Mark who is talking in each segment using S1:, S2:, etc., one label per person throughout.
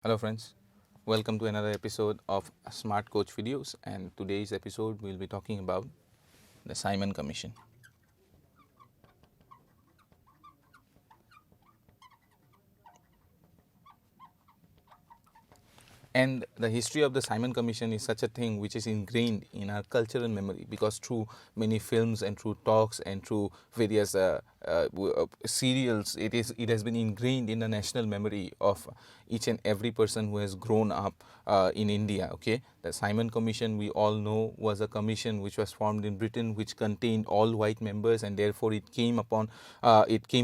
S1: Hello friends, welcome to another episode of Smart Coach Videos, and today's episode we'll be talking about the Simon Commission. And the history of the Simon Commission is such a thing which is ingrained in our cultural memory, because through many films and through talks and through various serials, it has been ingrained in the national memory of each and every person who has grown up in India. Okay, the Simon Commission, we all know, was a commission which was formed in Britain, which contained all white members, and therefore it came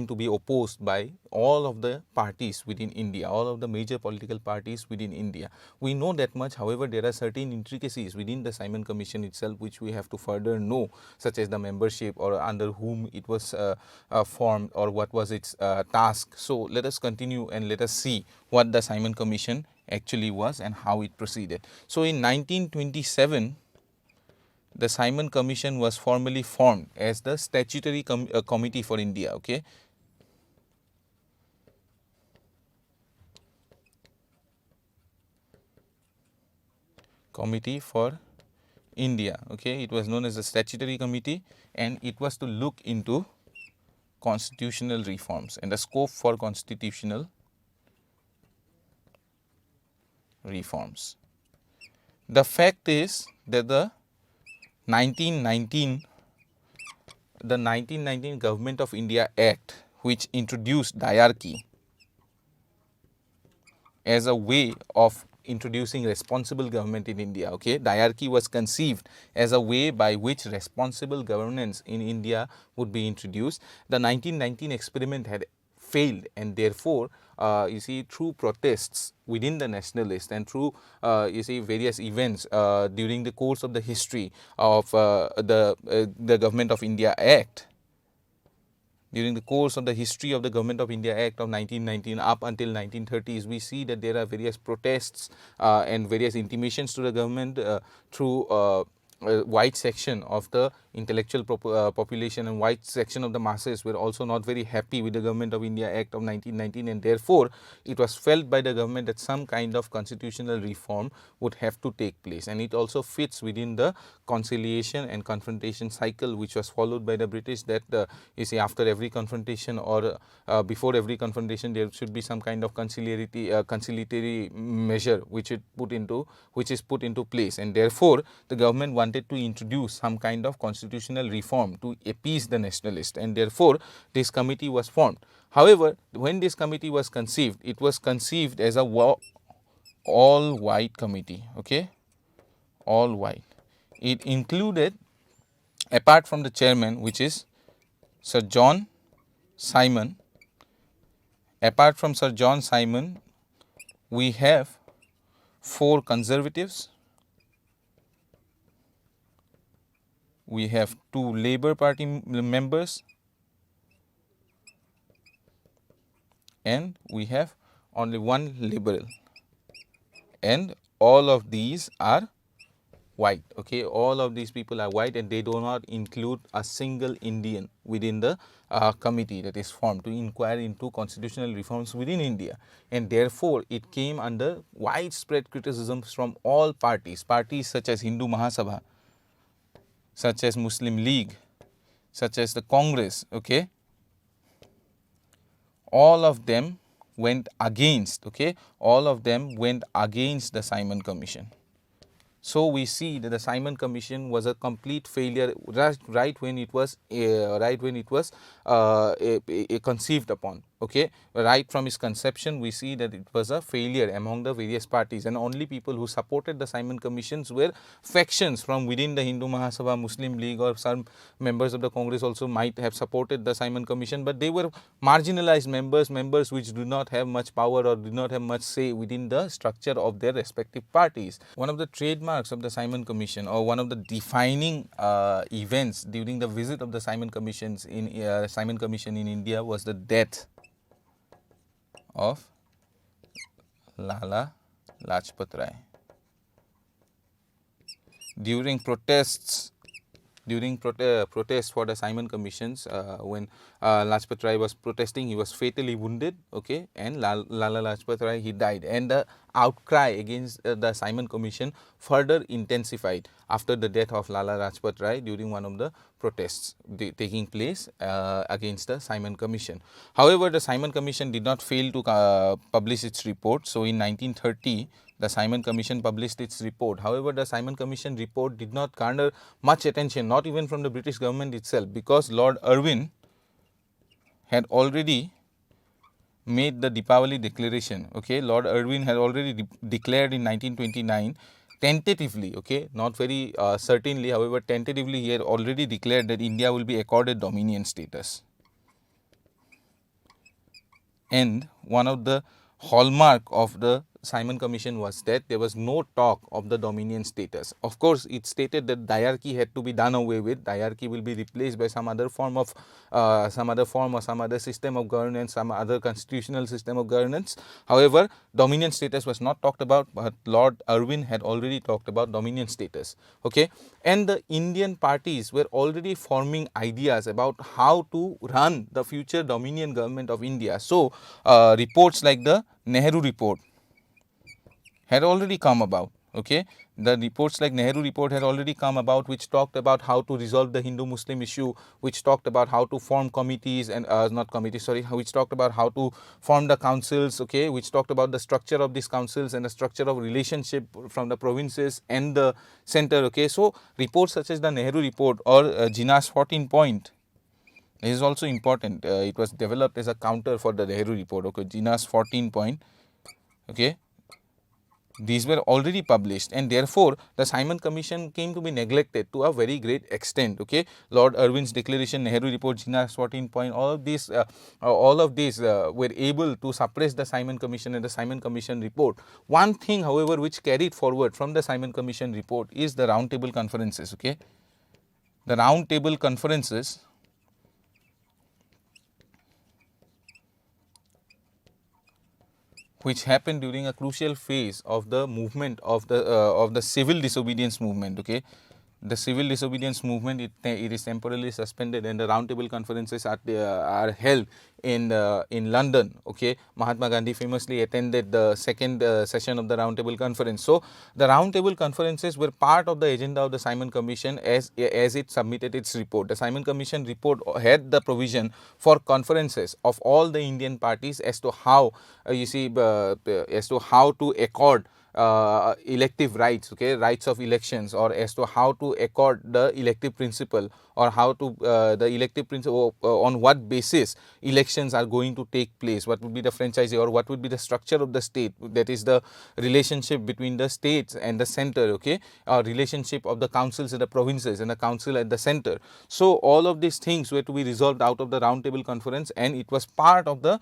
S1: to be opposed by all of the parties within India, all of the major political parties within India. We know that much. However, there are certain intricacies within the Simon Commission itself which we have to further know, such as the membership or under whom it was formed or what was its task. So let us continue and let us see what the Simon Commission actually was and how it proceeded. So in 1927, the Simon Commission was formally formed as the statutory committee for India. Okay, committee for India. Okay, it was known as the statutory committee, and it was to look into constitutional reforms and the scope for constitutional reforms. The fact is that the 1919 Government of India Act, which introduced diarchy as a way of introducing responsible government in India. Okay, diarchy was conceived as a way by which responsible governance in India would be introduced. The 1919 experiment had failed, and therefore you see, through protests within the nationalists and through you see, various events during the course of the history of the Government of India Act, during the course of the history of the Government of India Act of 1919 up until 1930s, we see that there are various protests and various intimations to the government through a wide section of the intellectual population and wide section of the masses were also not very happy with the Government of India Act of 1919, and therefore it was felt by the government that some kind of constitutional reform would have to take place, and it also fits within the conciliation and confrontation cycle which was followed by the British, that you see, after every confrontation or before every confrontation there should be some kind of conciliatory measure which is put into place, and therefore the government wanted to introduce some kind of constitutional reform to appease the nationalists, and therefore this committee was formed. However, when this committee was conceived, it was conceived as a all white committee. Okay, all white. It included, apart from the chairman, which is Sir John Simon, apart from Sir John Simon, we have 4 conservatives, we have 2 Labour Party members, and we have only 1 liberal, and all of these are white. Okay, all of these people are white, and they do not include a single Indian within the committee that is formed to inquire into constitutional reforms within India, and therefore it came under widespread criticisms from all parties such as Hindu Mahasabha, such as Muslim League, such as the Congress. Okay, all of them went against. Okay, all of them went against the Simon Commission. So we see that the Simon Commission was a complete failure right when it was conceived upon. Okay, right from its conception, we see that it was a failure among the various parties, and only people who supported the Simon Commissions were factions from within the Hindu Mahasabha, Muslim League, or some members of the Congress also might have supported the Simon Commission, but they were marginalized members which do not have much power or do not have much say within the structure of their respective parties. One of the trademarks of the Simon Commission, or one of the defining events during the visit of the Simon Commission in India, was the death of Lala Lajpat Rai. During protests for the Simon Commissions, when Lajpat Rai was protesting, he was fatally wounded. Okay, and Lala Lajpat Rai, he died, and the outcry against the Simon Commission further intensified after the death of Lala Rajpat Rai during one of the protests taking place against the Simon Commission. However, the Simon Commission did not fail to publish its report. So, in 1930, the Simon Commission published its report. However, the Simon Commission report did not garner much attention, not even from the British government itself, because Lord Irwin had already made the Deepavali declaration. Okay, Lord Irwin had already declared in 1929 tentatively, okay, not very certainly, however, tentatively he had already declared that India will be accorded dominion status. And one of the hallmark of the Simon Commission was that there was no talk of the dominion status. Of course, it stated that diarchy had to be done away with. Diarchy will be replaced by some other form of or some other system of governance, some other constitutional system of governance. However, dominion status was not talked about, but Lord Irwin had already talked about dominion status. Okay, and the Indian parties were already forming ideas about how to run the future dominion government of India. So, reports like the Nehru report had already come about. Okay, the reports like Nehru report had already come about, which talked about how to resolve the Hindu-Muslim issue, which talked about how to form committees and not committees, sorry, which talked about how to form the councils. Okay, which talked about the structure of these councils and the structure of relationship from the provinces and the center. Okay, so reports such as the Nehru report or Jinnah's 14 point. This is also important. It was developed as a counter for the Nehru report. Okay, Jinnah's 14 point. Okay, these were already published, and therefore the Simon Commission came to be neglected to a very great extent. Okay, Lord Irwin's declaration, Nehru report, Jinnah's 14 point, all of these were able to suppress the Simon Commission and the Simon Commission report. One thing, however, which carried forward from the Simon Commission report is the roundtable conferences. Okay, the roundtable conferences which happened during a crucial phase of the movement of the civil disobedience movement. Okay, the civil disobedience movement, it is temporarily suspended, and the roundtable conferences are held in London. Okay, Mahatma Gandhi famously attended the second session of the roundtable conference. So, the roundtable conferences were part of the agenda of the Simon Commission as it submitted its report. The Simon Commission report had the provision for conferences of all the Indian parties as to how as to how to accord elective rights, okay, rights of elections, or as to how to accord the elective principle, or how to the elective principle on what basis elections are going to take place, what would be the franchisee, or what would be the structure of the state, that is the relationship between the states and the center, okay, or relationship of the councils and the provinces and the council at the center. So, all of these things were to be resolved out of the roundtable conference, and it was part of the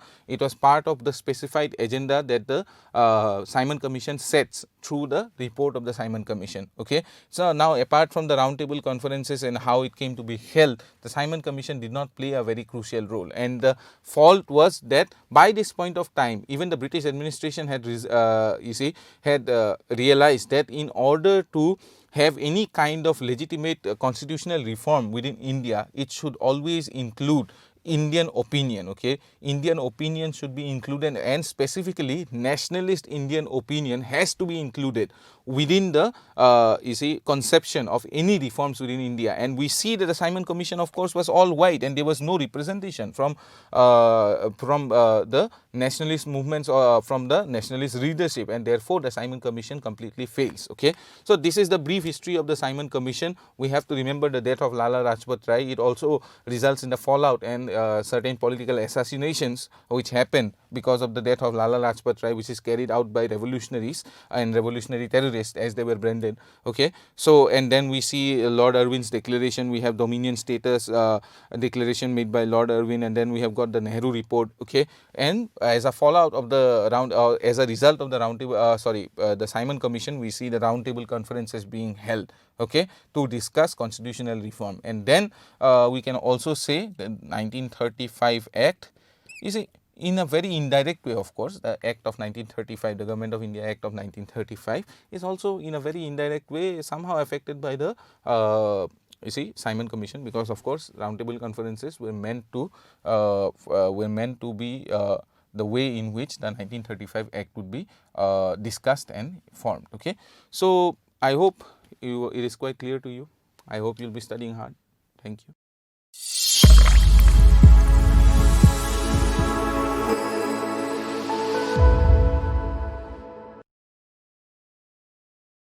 S1: specified agenda that the Simon Commission sets through the report of the Simon Commission. Okay. So, now apart from the roundtable conferences and how it came to be held, the Simon Commission did not play a very crucial role, and the fault was that by this point of time, even the British administration had realized that in order to have any kind of legitimate constitutional reform within India, it should always include Indian opinion. Okay, Indian opinion should be included, and specifically nationalist Indian opinion has to be included within the conception of any reforms within India. And we see that the Simon Commission, of course, was all white, and there was no representation from the nationalist movements or from the nationalist leadership, and therefore the Simon Commission completely fails. Okay, so this is the brief history of the Simon Commission. We have to remember the death of Lala Rajpat Rai. It also results in the fallout and certain political assassinations which happened because of the death of Lala Rajpat Rai, which is carried out by revolutionaries and revolutionary terrorists, as they were branded. Okay, so and then we see Lord Irwin's declaration. We have dominion status declaration made by Lord Irwin, and then we have got the Nehru report. Okay, and as a fallout of the as a result of the roundtable, the Simon Commission, we see the roundtable conferences being held. Okay, to discuss constitutional reform. And then we can also say the 1935 Act, you see, in a very indirect way, of course, the Act of 1935, the Government of India Act of 1935 is also in a very indirect way somehow affected by the Simon Commission, because of course roundtable conferences were meant to be the way in which the 1935 Act would be discussed and formed. Okay. So, I hope it is quite clear to you. I hope you will be studying hard. Thank you.